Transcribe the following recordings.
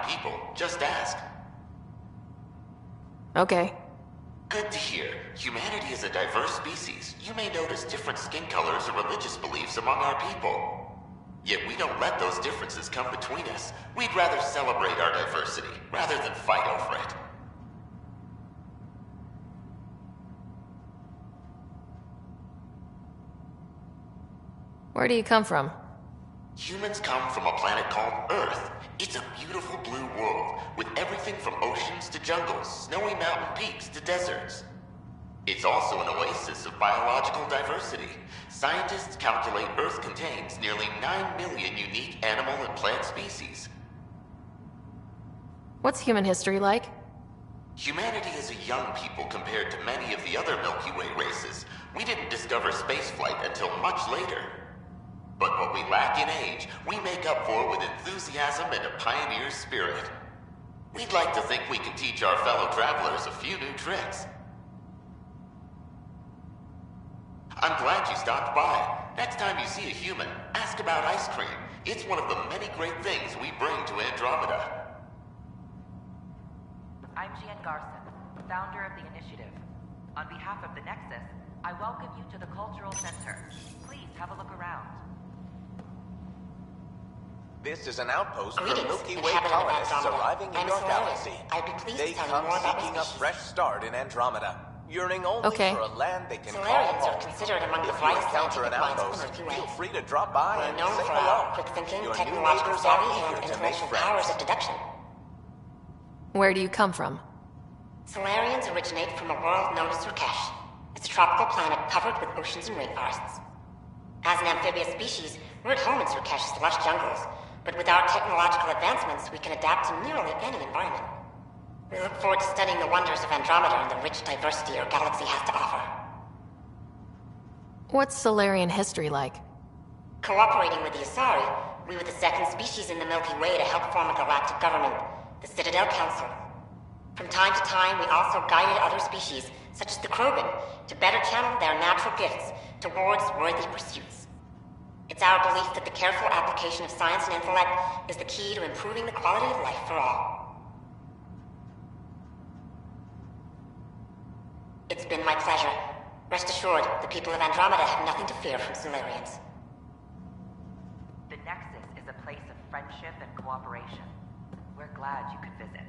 people. Just ask. Okay. Good to hear. Humanity is a diverse species. You may notice different skin colors or religious beliefs among our people. Yet we don't let those differences come between us. We'd rather celebrate our diversity, rather than fight over it. Where do you come from? Humans come from a planet called Earth. It's a beautiful blue world, with everything from oceans to jungles, snowy mountain peaks to deserts. It's also an oasis of biological diversity. Scientists calculate Earth contains nearly 9 million unique animal and plant species. What's human history like? Humanity is a young people compared to many of the other Milky Way races. We didn't discover spaceflight until much later. But what we lack in age, we make up for with enthusiasm and a pioneer's spirit. We'd like to think we can teach our fellow travelers a few new tricks. I'm glad you stopped by. Next time you see a human, ask about ice cream. It's one of the many great things we bring to Andromeda. I'm Gian Garson, founder of the initiative. On behalf of the Nexus, I welcome you to the Cultural Center. Please have a look around. This is an outpost for Greetings, Milky Way inhabitant of colonists Andromeda. arriving in I'm your Solarian. galaxy. I'd be pleased They to tell you come more about my seeking a species. fresh start in Andromeda, yearning only Okay. for a land they can call Solarians are home. considered among the If you brightest encounter scientific an minds of the outpost, Milky Way. feel free to drop by We're and known say for hello. our quick thinking, Your new technological neighbors are savvy, eager and to make intellectual friends. powers of deduction. Where do you come from? Solarians originate from a world known as Surkesh. It's a tropical planet covered with oceans and rainforests. As an amphibious species, we're at home in Surkesh's lush jungles, but with our technological advancements, we can adapt to nearly any environment. We look forward to studying the wonders of Andromeda and the rich diversity our galaxy has to offer. What's Solarian history like? Cooperating with the Asari, we were the second species in the Milky Way to help form a galactic government, the Citadel Council. From time to time, we also guided other species, such as the Krogan, to better channel their natural gifts towards worthy pursuits. It's our belief that the careful application of science and intellect is the key to improving the quality of life for all. It's been my pleasure. Rest assured, the people of Andromeda have nothing to fear from Solarians. The Nexus is a place of friendship and cooperation. We're glad you could visit.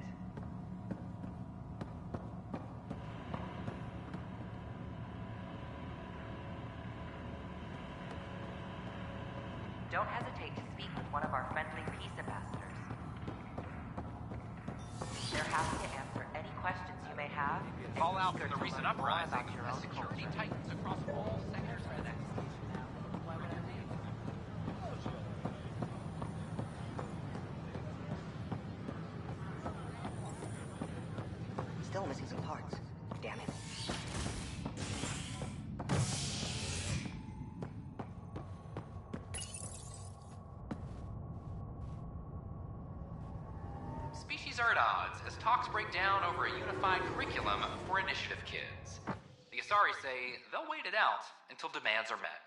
Don't hesitate to speak with one of our friendly peace ambassadors. They're happy to answer any questions you may have. Fallout from the recent uprising has security titans across all sectors of the Nexus. Still missing some parts. Damn it. Species are at odds as talks break down over a unified curriculum for initiative kids. The Asari say they'll wait it out until demands are met.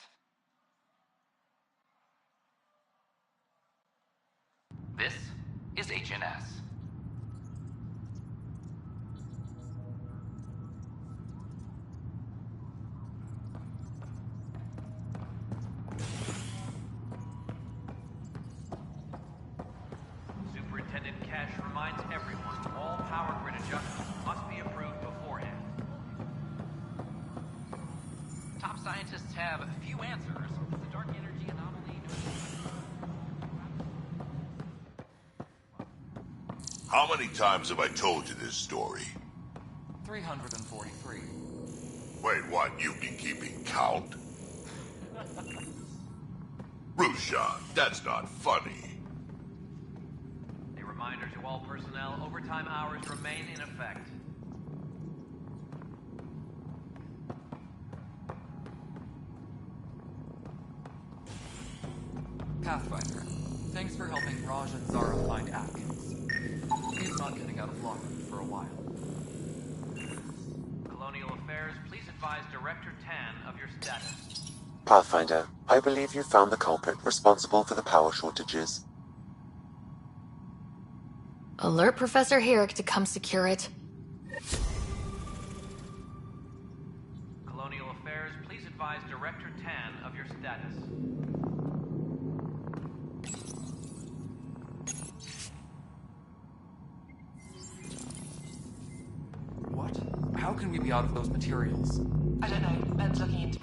This is HNS. Superintendent Cash reminds everyone all power grid adjustments must be approved beforehand. Top scientists have few answers as the dark energy anomaly. How many times have I told you this story? 343. Wait, what? You've been keeping count? Rushan, that's not funny. A reminder to all personnel, overtime hours remain in effect. Pathfinder, thanks for helping Raj and Zara find Atkins. He's not getting out of lockup for a while. Colonial Affairs, please advise Director Tan of your status. Pathfinder, I believe you found the culprit responsible for the power shortages. Alert Professor Herrick to come secure it. Colonial Affairs, please advise Director Tan of your status. What? How can we be out of those materials? I don't know. Ben's looking into...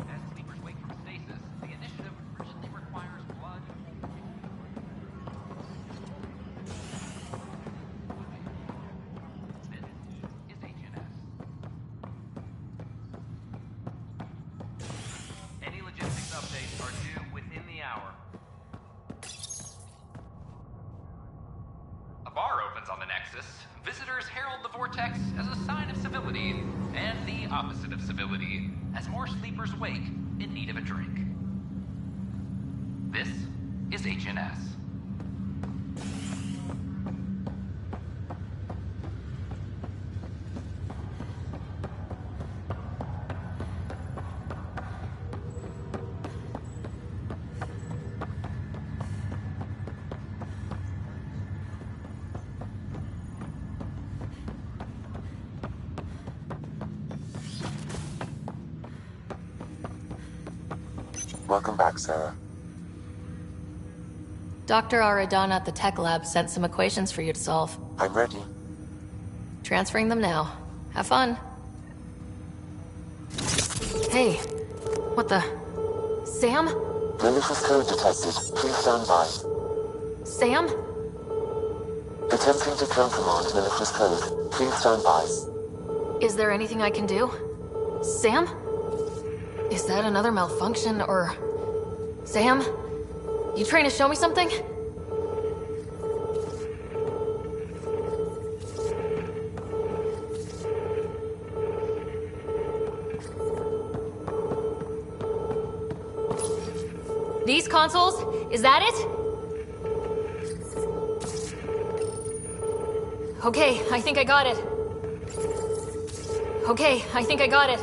As sleepers wake from stasis, the initiative urgently requires blood. This is HNS. Any logistics updates are due within the hour. A bar opens on the Nexus. Visitors herald the vortex as a sign of civility, and the opposite of civility, as more sleepers wake in need of a drink. This is HNS. Welcome back, Sarah. Dr. Aradana at the tech lab sent some equations for you to solve. I'm ready. Transferring them now. Have fun. Hey, what the... Sam? Malicious code detected. Please stand by. Sam? Attempting to countermand malicious code. Please stand by. Is there anything I can do? Sam? Is that another malfunction, or... Sam? You trying to show me something? These consoles? Is that it? Okay, I think I got it. Okay, I think I got it.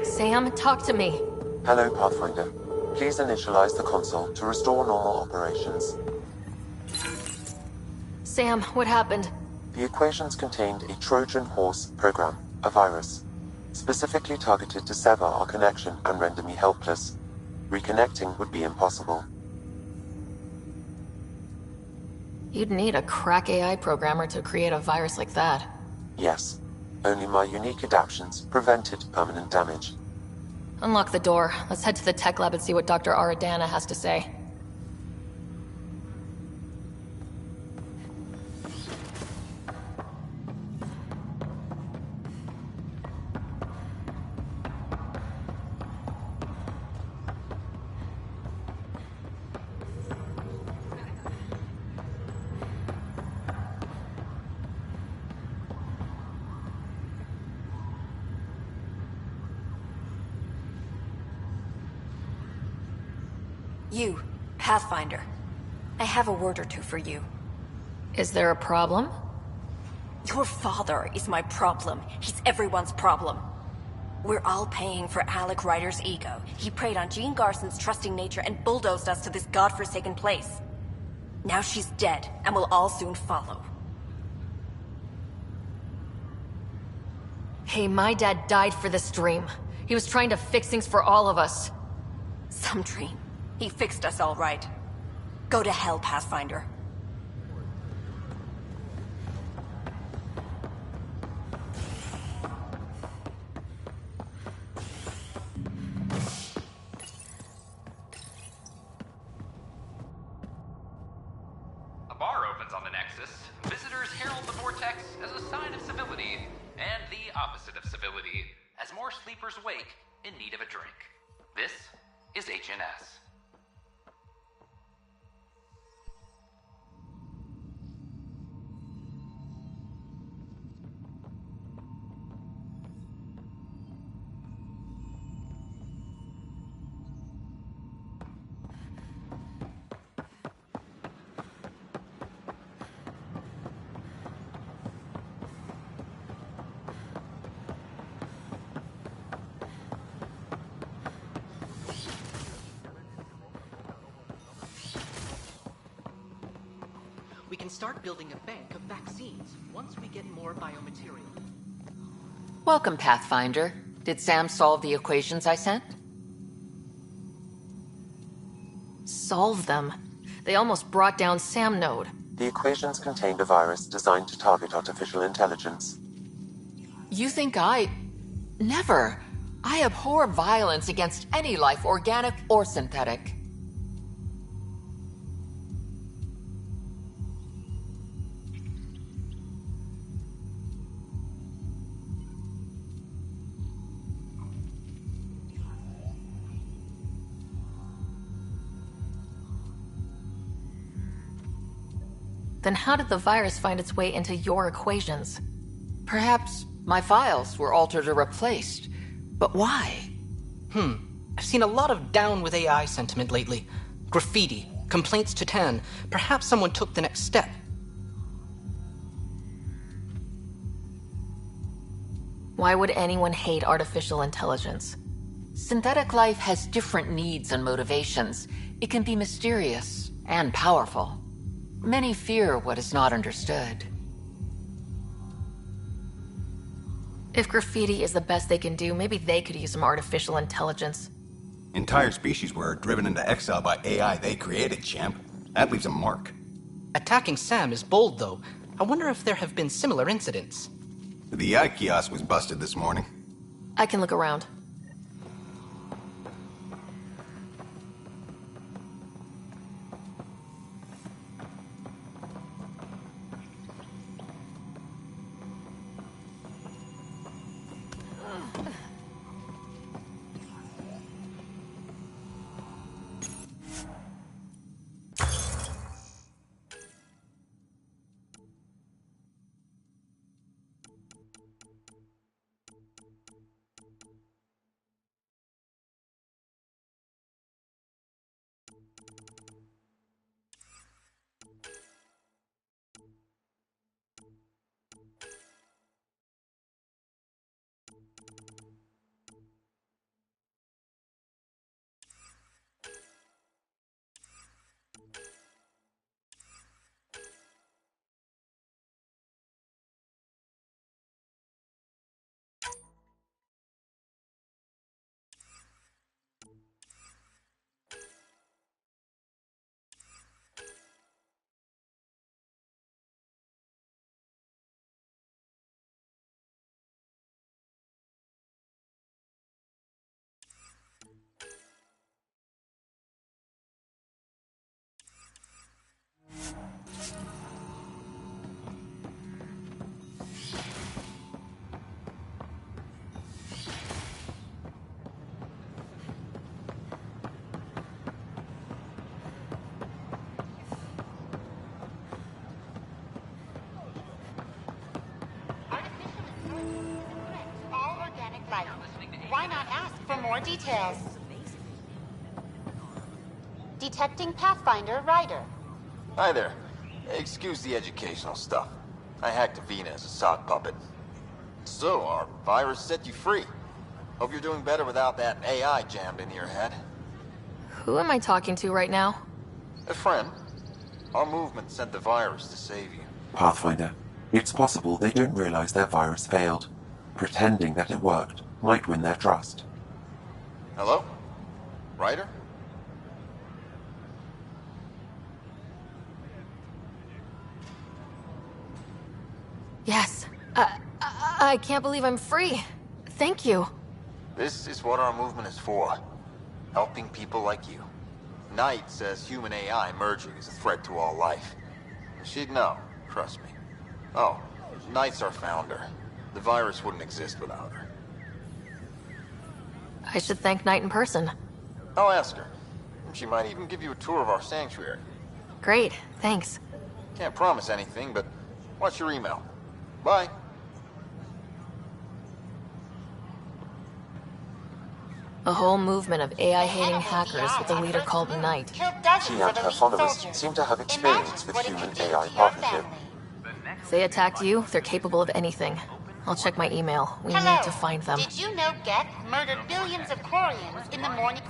Sam, talk to me. Hello, Pathfinder. Please initialize the console to restore normal operations. Sam, what happened? The equations contained a Trojan horse program, a virus, specifically targeted to sever our connection and render me helpless. Reconnecting would be impossible. You'd need a crack AI programmer to create a virus like that. Yes. Only my unique adaptions prevented permanent damage. Unlock the door. Let's head to the tech lab and see what Dr. Aradana has to say. You, Pathfinder. I have a word or two for you. Is there a problem? Your father is my problem. He's everyone's problem. We're all paying for Alec Ryder's ego. He preyed on Jean Garson's trusting nature and bulldozed us to this godforsaken place. Now she's dead, and we'll all soon follow. Hey, my dad died for this dream. He was trying to fix things for all of us. Some dream. He fixed us all right. Go to hell, Pathfinder. Nexus, visitors herald the vortex as a sign of civility, and the opposite of civility, as more sleepers wake in need of a drink. This is HNS. We can start building a bank of vaccines once we get more biomaterial. Welcome, Pathfinder. Did Sam solve the equations I sent? Solve them? They almost brought down Sam Node. The equations contained a virus designed to target artificial intelligence. You think Never. I abhor violence against any life, organic or synthetic. Then how did the virus find its way into your equations? Perhaps my files were altered or replaced. But why? I've seen a lot of down with AI sentiment lately. Graffiti, complaints to 10. Perhaps someone took the next step. Why would anyone hate artificial intelligence? Synthetic life has different needs and motivations. It can be mysterious and powerful. Many fear what is not understood. If graffiti is the best they can do, maybe they could use some artificial intelligence. Entire species were driven into exile by AI they created, champ. That leaves a mark. Attacking Sam is bold, though. I wonder if there have been similar incidents. The AI kiosk was busted this morning. I can look around. Why not ask for more details? Detecting Pathfinder Ryder. Hi there. Excuse the educational stuff. I hacked Avina as a sock puppet. So, our virus set you free. Hope you're doing better without that AI jammed into your head. Who am I talking to right now? A friend. Our movement sent the virus to save you. Pathfinder, it's possible they don't realize their virus failed. Pretending that it worked might win their trust. Hello? Ryder? Yes. I can't believe I'm free. Thank you. This is what our movement is for. Helping people like you. Knight says human AI merging is a threat to all life. She'd know. Trust me. Oh, Knight's our founder. The virus wouldn't exist without her. I should thank Knight in person. I'll ask her. She might even give you a tour of our sanctuary. Great, thanks. Can't promise anything, but watch your email. Bye. A whole movement of AI-hating hackers with a leader called Knight. She and her followers seem to have experience with human-AI partnership. If they attacked you, they're capable of anything. I'll check my email. We need to find them. Did you know Geth murdered billions of Quarians in the morning?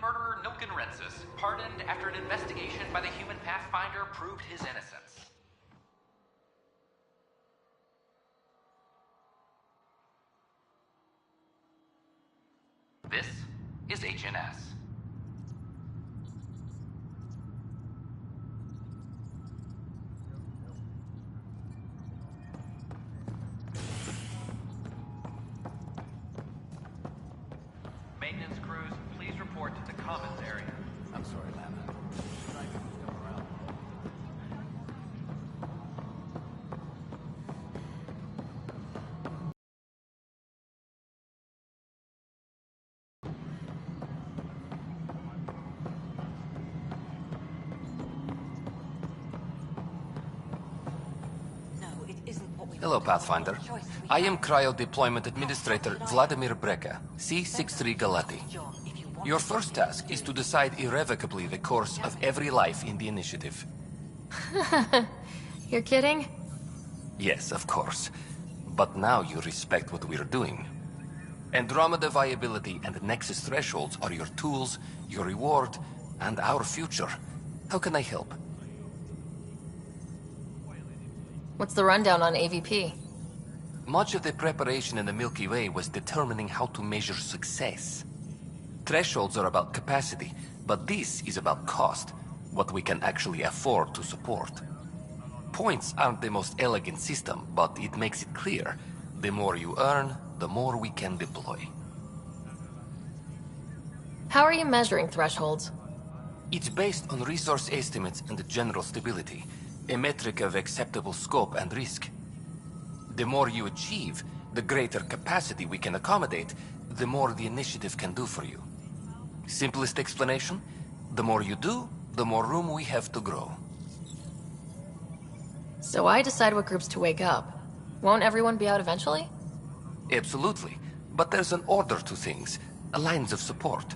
Murderer Nilken Rensis, pardoned after an investigation by the human Pathfinder proved his innocence. This is HNS. Maintenance crews, please report to the commons area. I'm sorry, Lana. Hello, Pathfinder. I am Cryo Deployment Administrator Vladimir Breka, C-63 Galati. Your first task is to decide irrevocably the course of every life in the initiative. You're kidding? Yes, of course. But now you respect what we're doing. Andromeda viability and Nexus thresholds are your tools, your reward, and our future. How can I help? What's the rundown on AVP? Much of the preparation in the Milky Way was determining how to measure success. Thresholds are about capacity, but this is about cost, what we can actually afford to support. Points aren't the most elegant system, but it makes it clear. The more you earn, the more we can deploy. How are you measuring thresholds? It's based on resource estimates and general stability, a metric of acceptable scope and risk. The more you achieve, the greater capacity we can accommodate, the more the initiative can do for you. Simplest explanation, the more you do, the more room we have to grow. So I decide what groups to wake up. Won't everyone be out eventually? Absolutely, but there's an order to things, lines of support.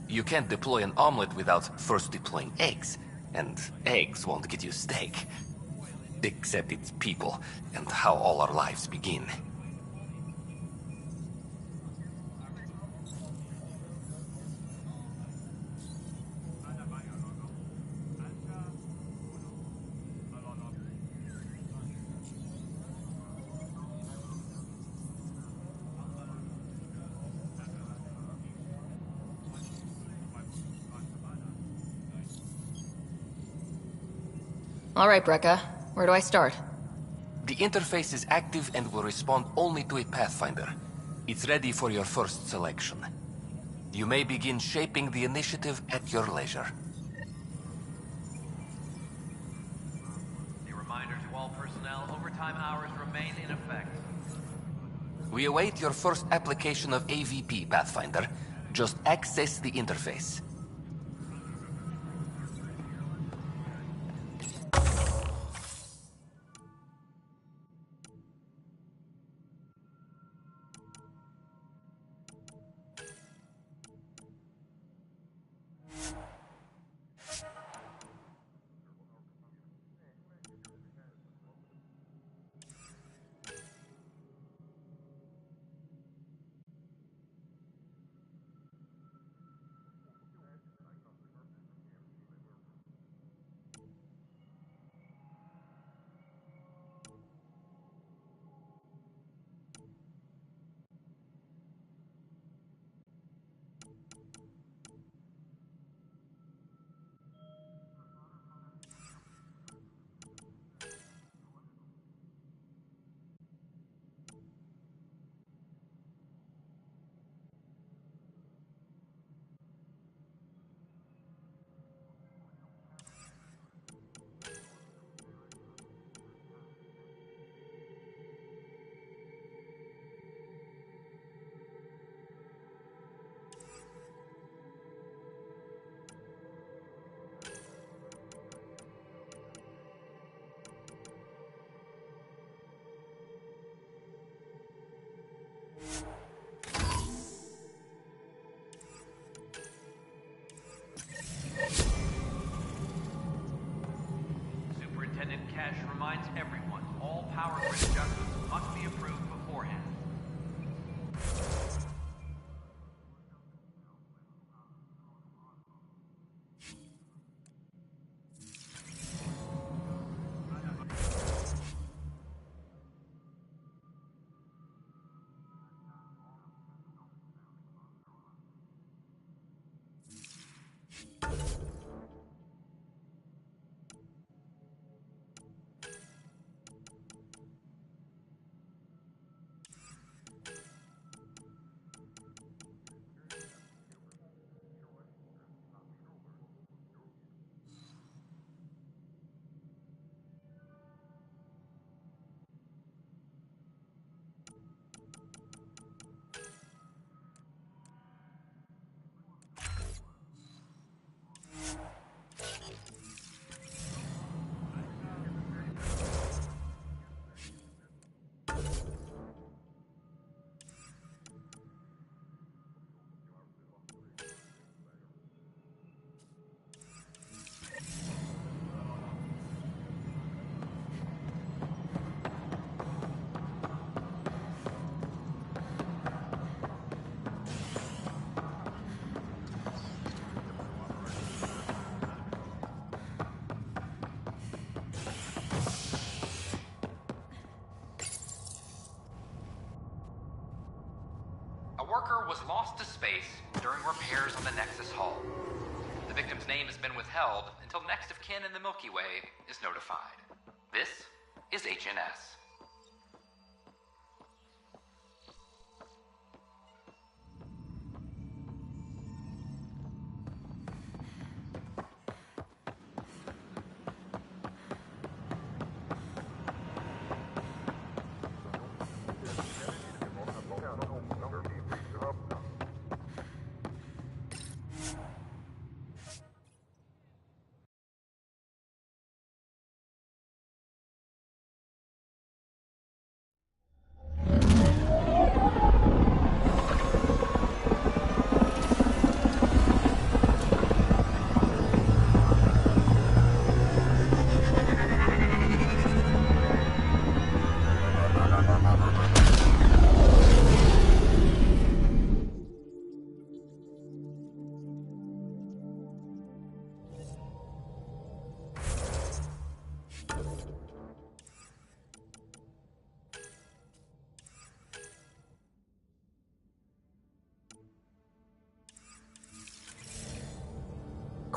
You can't deploy an omelet without first deploying eggs. And eggs won't get you steak. Except it's people, and how all our lives begin. All right, Breka. Where do I start? The interface is active and will respond only to a Pathfinder. It's ready for your first selection. You may begin shaping the initiative at your leisure. A reminder to all personnel, overtime hours remain in effect. We await your first application of AVP, Pathfinder. Just access the interface. must be approved beforehand. A worker was lost to space during repairs on the Nexus hull. The victim's name has been withheld until next of kin in the Milky Way is notified. This is HNS.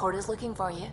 Corda's looking for you.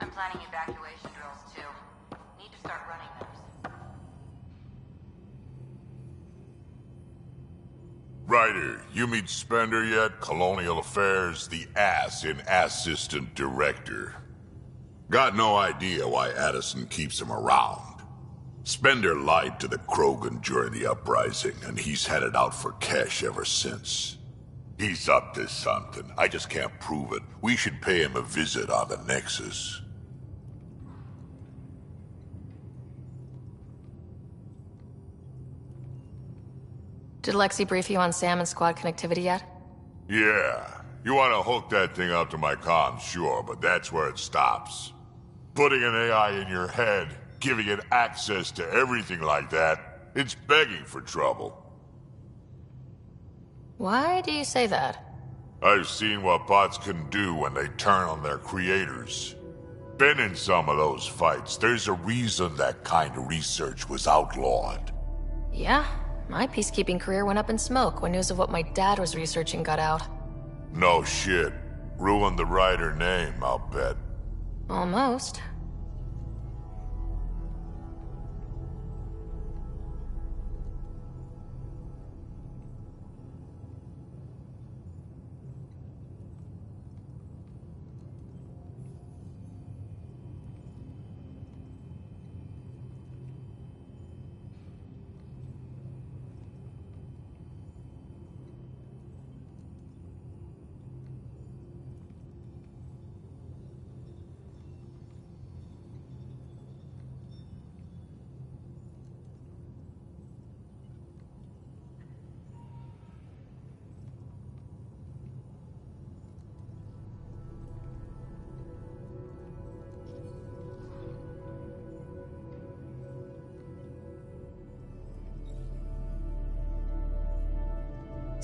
I'm planning evacuation drills too. Need to start running those. Ryder, you meet Spender yet? Colonial Affairs, the ass in Assistant Director. Got no idea why Addison keeps him around. Spender lied to the Krogan during the uprising, and he's headed out for cash ever since. He's up to something. I just can't prove it. We should pay him a visit on the Nexus. Did Lexi brief you on Sam and squad connectivity yet? Yeah. You want to hook that thing up to my comms, sure, but that's where it stops. Putting an AI in your head, giving it access to everything like that, it's begging for trouble. Why do you say that? I've seen what bots can do when they turn on their creators. Been in some of those fights. There's a reason that kind of research was outlawed. Yeah, my peacekeeping career went up in smoke when news of what my dad was researching got out. No shit. Ruined the Ryder name, I'll bet. Almost.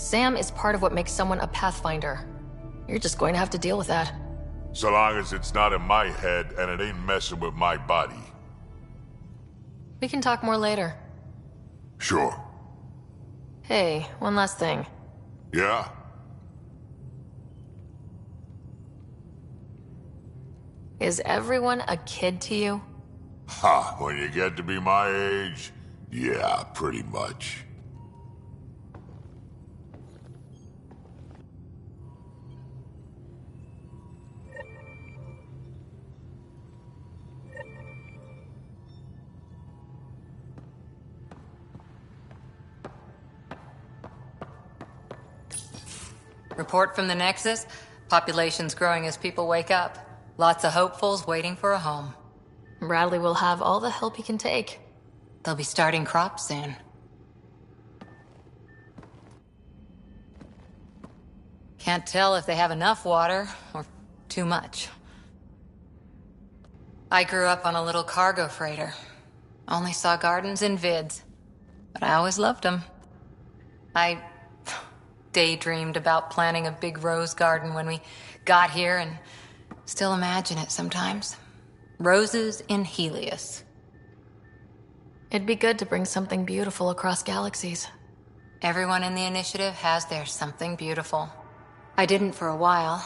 Sam is part of what makes someone a Pathfinder. You're just going to have to deal with that. So long as it's not in my head and it ain't messing with my body. We can talk more later. Sure. Hey, one last thing. Yeah? Is everyone a kid to you? Ha, when you get to be my age, yeah, pretty much. Report from the Nexus. Population's growing as people wake up. Lots of hopefuls waiting for a home. Bradley will have all the help he can take. They'll be starting crops soon. Can't tell if they have enough water or too much. I grew up on a little cargo freighter. Only saw gardens in vids, but I always loved them. I daydreamed about planting a big rose garden when we got here and still imagine it sometimes. Roses in Helios. It'd be good to bring something beautiful across galaxies. Everyone in the initiative has their something beautiful. I didn't for a while.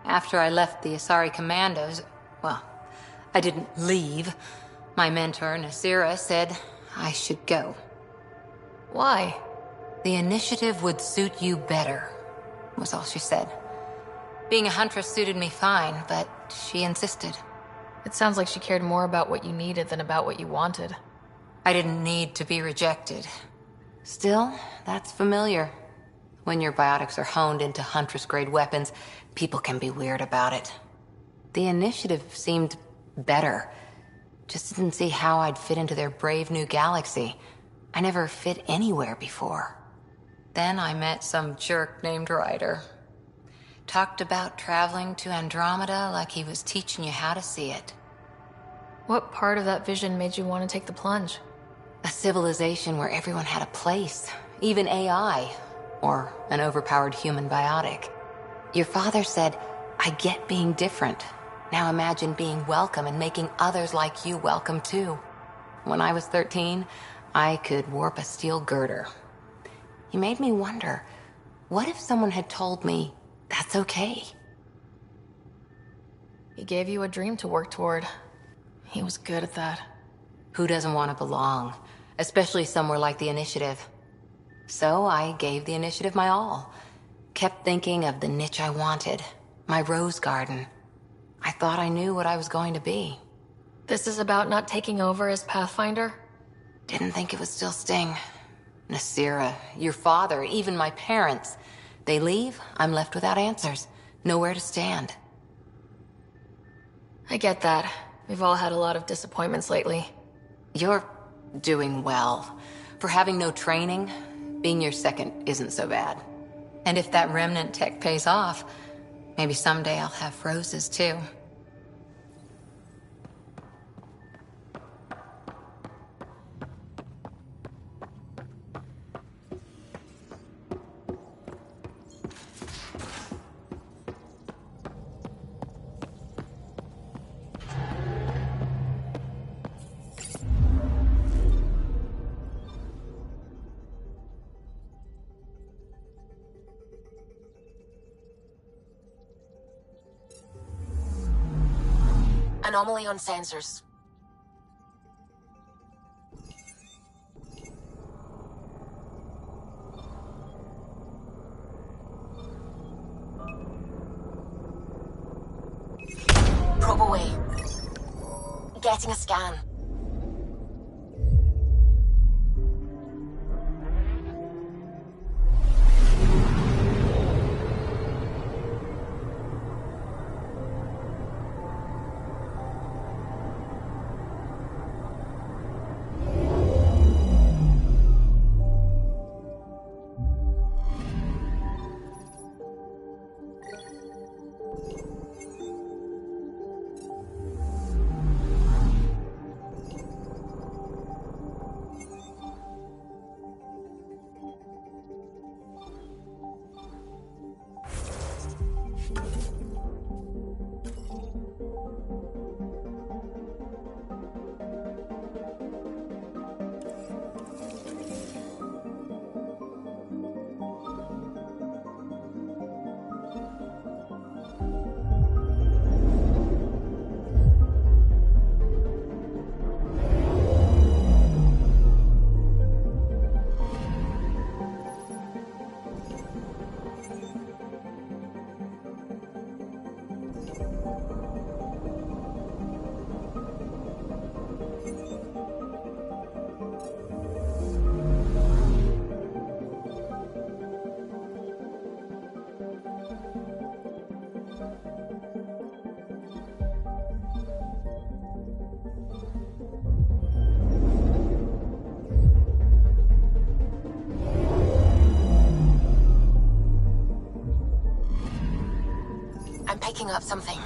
After I left the Asari Commandos, well, I didn't leave. My mentor, Nasira, said I should go. Why? The initiative would suit you better, was all she said. Being a huntress suited me fine, but she insisted. It sounds like she cared more about what you needed than about what you wanted. I didn't need to be rejected. Still, that's familiar. When your biotics are honed into Huntress-grade weapons, people can be weird about it. The initiative seemed better. Just didn't see how I'd fit into their brave new galaxy. I never fit anywhere before. Then I met some jerk named Ryder. Talked about traveling to Andromeda like he was teaching you how to see it. What part of that vision made you want to take the plunge? A civilization where everyone had a place, even AI, or an overpowered human biotic. Your father said, I get being different. Now imagine being welcome and making others like you welcome too. When I was 13, I could warp a steel girder. He made me wonder, what if someone had told me that's okay? He gave you a dream to work toward. He was good at that. Who doesn't want to belong? Especially somewhere like the Initiative. So I gave the Initiative my all. Kept thinking of the niche I wanted. My rose garden. I thought I knew what I was going to be. This is about not taking over as Pathfinder? Didn't think it would still sting. Nasira, your father, even my parents. They leave, I'm left without answers. Nowhere to stand. I get that. We've all had a lot of disappointments lately. You're doing well. For having no training, being your second isn't so bad. And if that remnant tech pays off, maybe someday I'll have roses too. Anomaly on sensors. Probe away. Getting a scan. picking up something.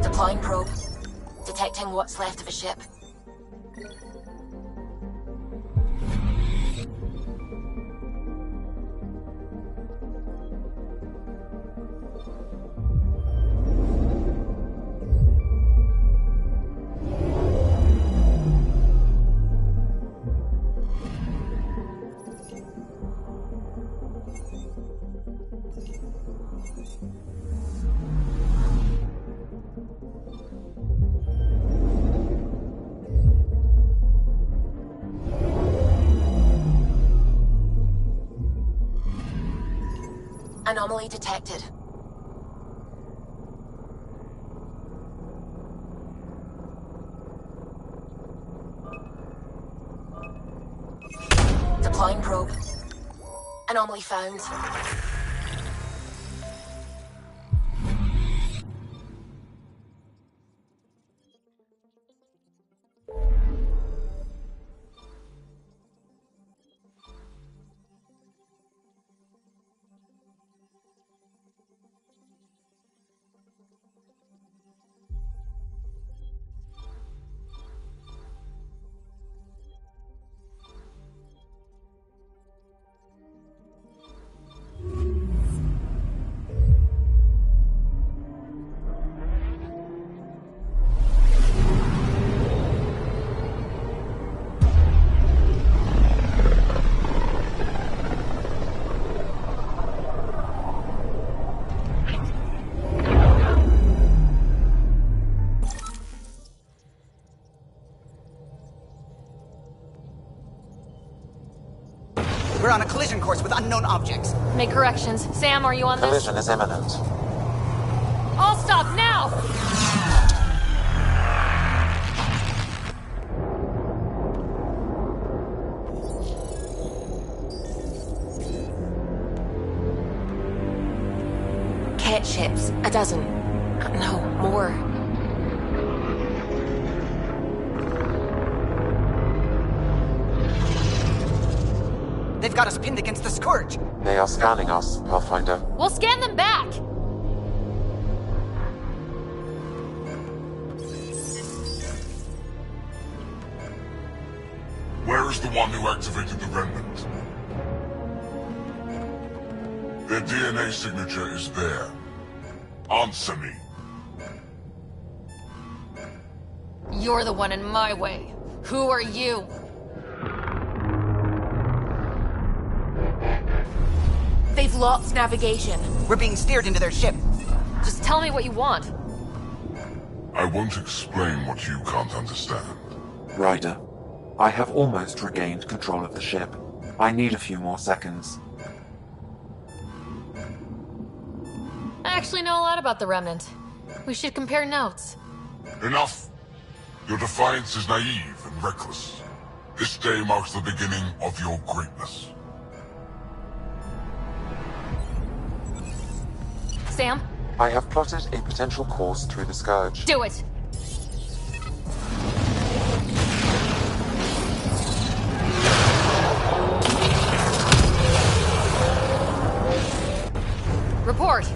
Deploying probe. Detecting what's left of a ship. Anomaly detected. Deploying probe. Anomaly found. We're on a collision course with unknown objects. Make corrections. Sam, are you on this? Collision is imminent. All stop now! Cat ships. A dozen. No, more. They've got us pinned against the Scourge. They are scanning us, Pathfinder. We'll scan them back! Where is the one who activated the remnant? Their DNA signature is there. Answer me. You're the one in my way. Who are you? They've lost navigation. We're being steered into their ship. Just tell me what you want. I won't explain what you can't understand. Ryder, I have almost regained control of the ship. I need a few more seconds. I actually know a lot about the Remnant. We should compare notes. Enough! Your defiance is naive and reckless. This day marks the beginning of your greatness. Sam? I have plotted a potential course through the Scourge. Do it! Report.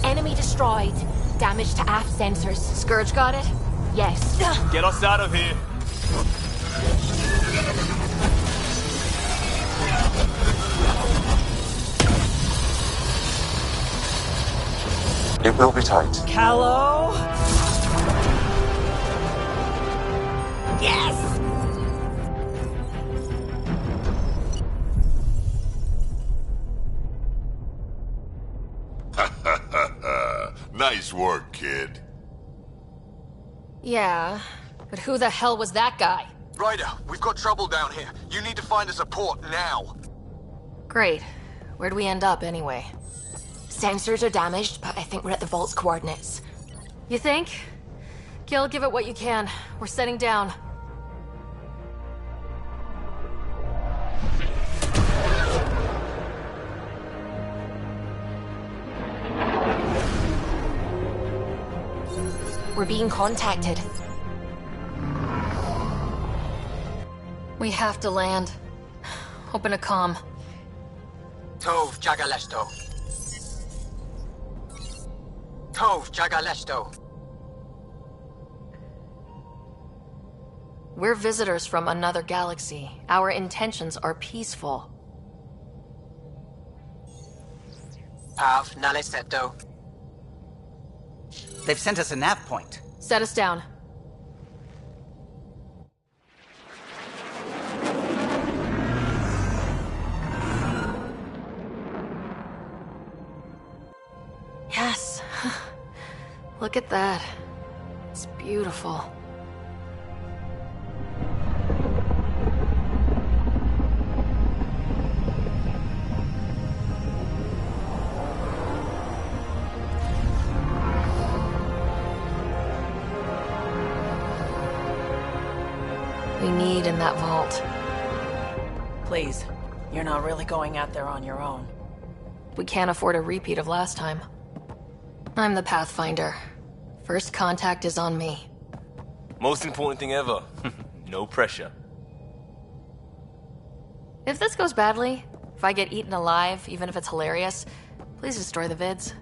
Enemy destroyed. Damage to aft sensors. Scourge got it? Yes. Get us out of here. It will be tight. Callow? Yes! Nice work, kid. Yeah, but who the hell was that guy? Ryder, we've got trouble down here. You need to find us a port now. Great. Where'd we end up, anyway? Sensors are damaged, but I think we're at the vault's coordinates. You think? Gil, give it what you can. We're setting down. We're being contacted. We have to land. Open a comm. Tov Jagaleshto. Tov Jagaleshto. We're visitors from another galaxy. Our intentions are peaceful. Pav Naleseto. They've sent us a nav point. Set us down. Yes. Look at that. It's beautiful. We need in that vault. Please, you're not really going out there on your own. We can't afford a repeat of last time. I'm the Pathfinder. First contact is on me. Most important thing ever. No pressure. If this goes badly, if I get eaten alive, even if it's hilarious, please destroy the vids.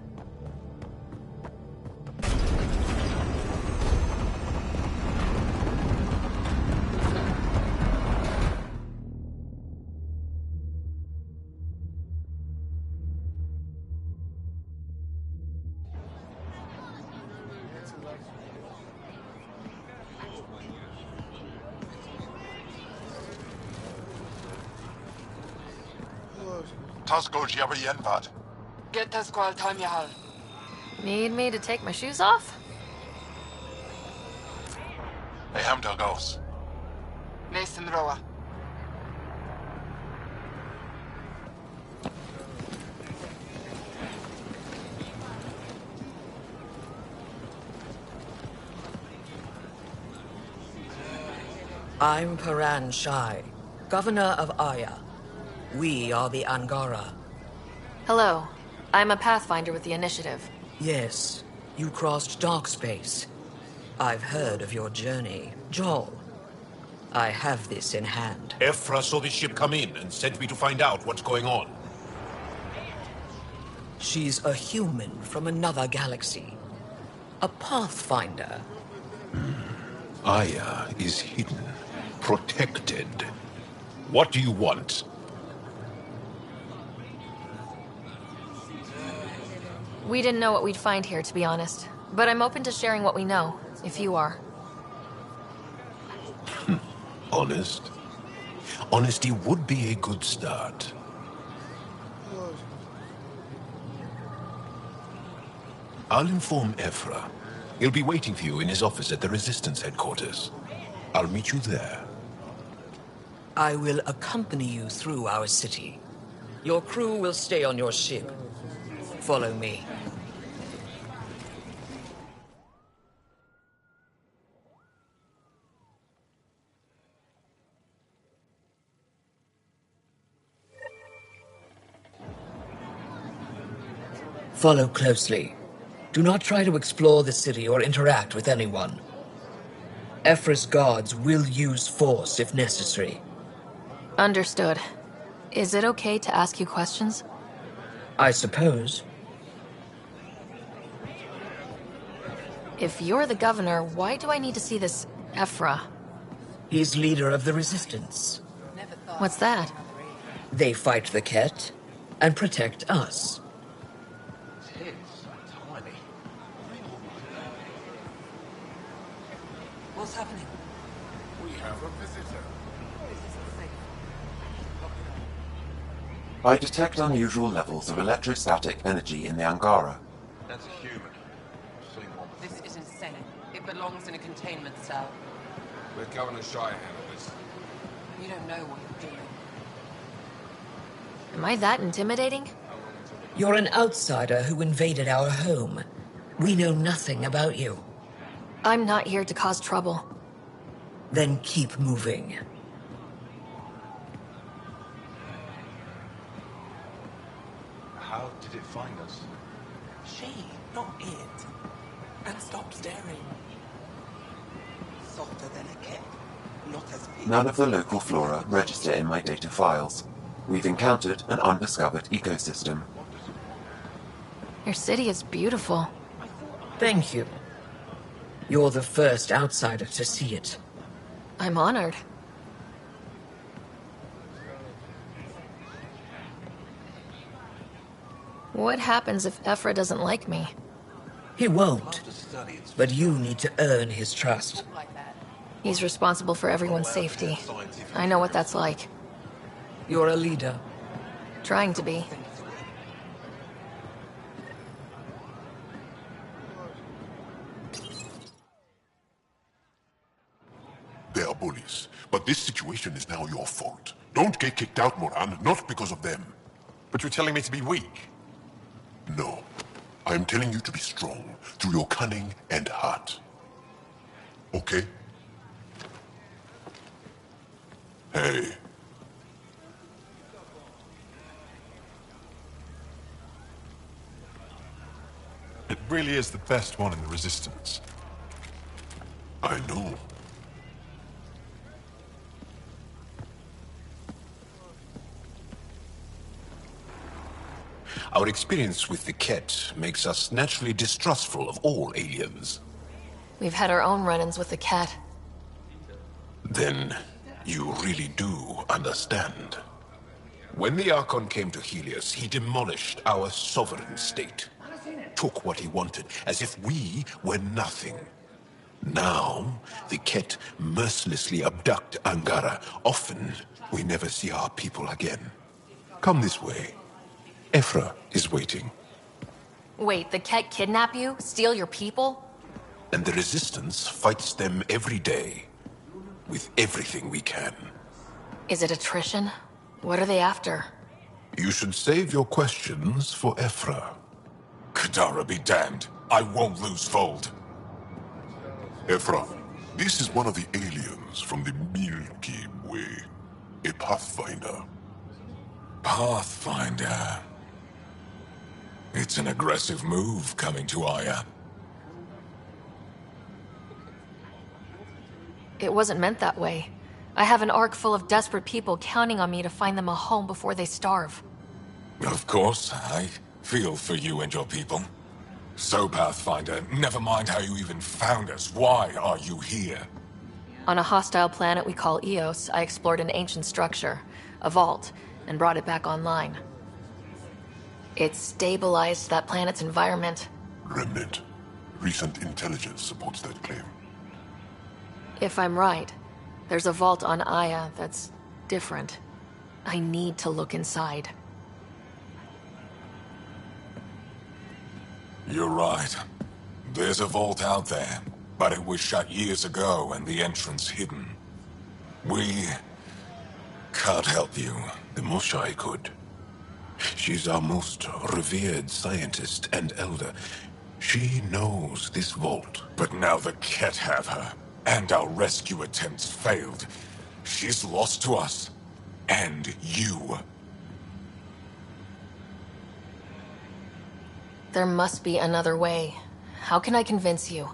Get the squall time yahal. Need me to take my shoes off? Mason Roa. I'm Paran Shai, Governor of Aya. We are the Angara. Hello. I'm a Pathfinder with the Initiative. Yes, you crossed dark space. I've heard of your journey, Joel. I have this in hand. Ephra saw this ship come in and sent me to find out what's going on. She's a human from another galaxy. A Pathfinder. Aya is hidden, protected. What do you want? We didn't know what we'd find here, to be honest. But I'm open to sharing what we know, if you are. Honest? Honesty would be a good start. I'll inform Ephra. He'll be waiting for you in his office at the Resistance headquarters. I'll meet you there. I will accompany you through our city. Your crew will stay on your ship. Follow me. Follow closely. Do not try to explore the city or interact with anyone. Ephra's guards will use force if necessary. Understood. Is it okay to ask you questions? I suppose. If you're the governor, why do I need to see this Ephra? He's leader of the Resistance. What's that? They fight the Ket and protect us. What's happening? We have a visitor. I detect unusual levels of electrostatic energy in the Angara. That's a human. This is insane. It belongs in a containment cell. Let Governor Shire handle this. You don't know what you're doing. Am I that intimidating? You're an outsider who invaded our home. We know nothing about you. I'm not here to cause trouble. Then keep moving. How did it find us? She, not it. And stop staring. Softer than a cat. None of the local flora register in my data files. We've encountered an undiscovered ecosystem. Your city is beautiful. Thank you. You're the first outsider to see it. I'm honored. What happens if Ephra doesn't like me? He won't. But you need to earn his trust. He's responsible for everyone's safety. I know what that's like. You're a leader. Trying to be. They are bullies, but this situation is now your fault. Don't get kicked out, Moran, not because of them. But you're telling me to be weak? No. I am telling you to be strong, through your cunning and heart. Okay? Hey. It really is the best one in the Resistance. I know. Our experience with the Ket makes us naturally distrustful of all aliens. We've had our own run-ins with the cat. Then, you really do understand. When the Archon came to Helios, he demolished our sovereign state. Took what he wanted, as if we were nothing. Now, the Ket mercilessly abduct Angara. Often, we never see our people again. Come this way. Ephra is waiting. Wait, the cat kidnap you? Steal your people? And the Resistance fights them every day. With everything we can. Is it attrition? What are they after? You should save your questions for Ephra. Kadara be damned. I won't lose Fold. Ephra, this is one of the aliens from the Milky Way. A Pathfinder. Pathfinder. It's an aggressive move coming to Aya. It wasn't meant that way. I have an ark full of desperate people counting on me to find them a home before they starve. Of course, I feel for you and your people. So, Pathfinder, never mind how you even found us. Why are you here? On a hostile planet we call Eos, I explored an ancient structure, a vault, and brought it back online. It stabilized that planet's environment. Remnant. Recent intelligence supports that claim. If I'm right, there's a vault on Aya that's different. I need to look inside. You're right. There's a vault out there, but it was shut years ago and the entrance hidden. We can't help you. The Moshai could. She's our most revered scientist and elder. She knows this vault. But now the Ket have her, and our rescue attempts failed. She's lost to us, and you. There must be another way. How can I convince you?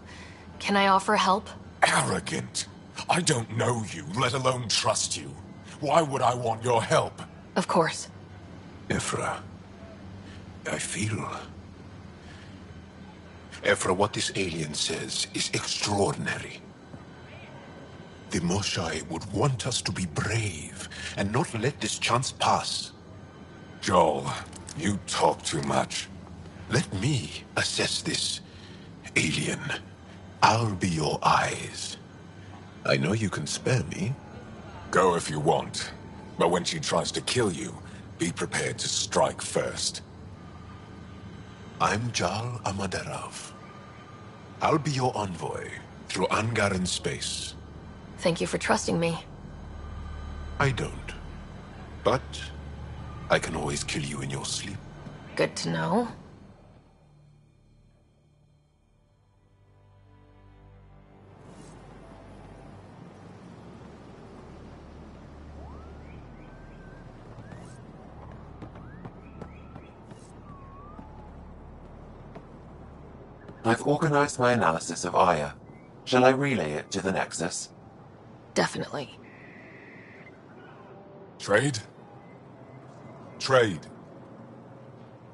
Can I offer help? Arrogant. I don't know you, let alone trust you. Why would I want your help? Of course. Ephra, I feel... Ephra, what this alien says is extraordinary. The Moshai would want us to be brave and not let this chance pass. Joel, you talk too much. Let me assess this, alien. I'll be your eyes. I know you can spare me. Go if you want. But when she tries to kill you, be prepared to strike first. I'm Jal Amaderov. I'll be your envoy through Angaran space. Thank you for trusting me. I don't. But I can always kill you in your sleep. Good to know. I've organized my analysis of Aya. Shall I relay it to the Nexus? Definitely. Trade? Trade.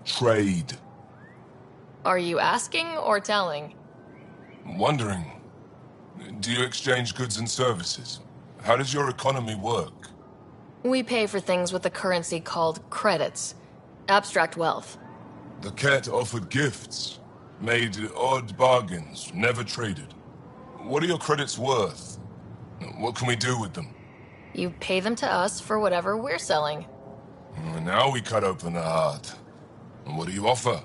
Trade. Are you asking or telling? Wondering, do you exchange goods and services? How does your economy work? We pay for things with a currency called credits. Abstract wealth. The cat offered gifts, made odd bargains, never traded. What are your credits worth? What can we do with them? You pay them to us for whatever we're selling. Now we cut open the heart. And what do you offer?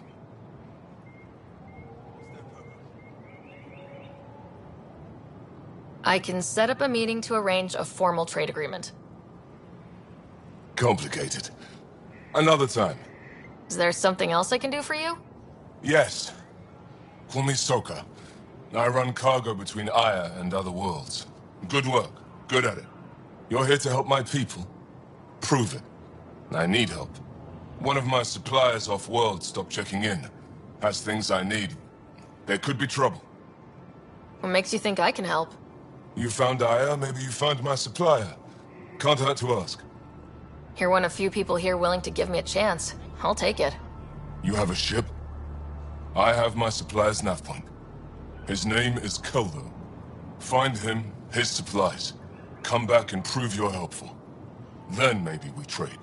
I can set up a meeting to arrange a formal trade agreement. Complicated. Another time. Is there something else I can do for you? Yes. Call me Soka. I run cargo between Aya and other worlds. Good work. Good at it. You're here to help my people. Prove it. I need help. One of my suppliers off-world stopped checking in. Has things I need. There could be trouble. What makes you think I can help? You found Aya, maybe you found my supplier. Can't hurt to ask. You're one of few people here willing to give me a chance. I'll take it. You have a ship? I have my supplier's nav point. His name is Keldo. Find him, his supplies. Come back and prove you're helpful. Then maybe we trade.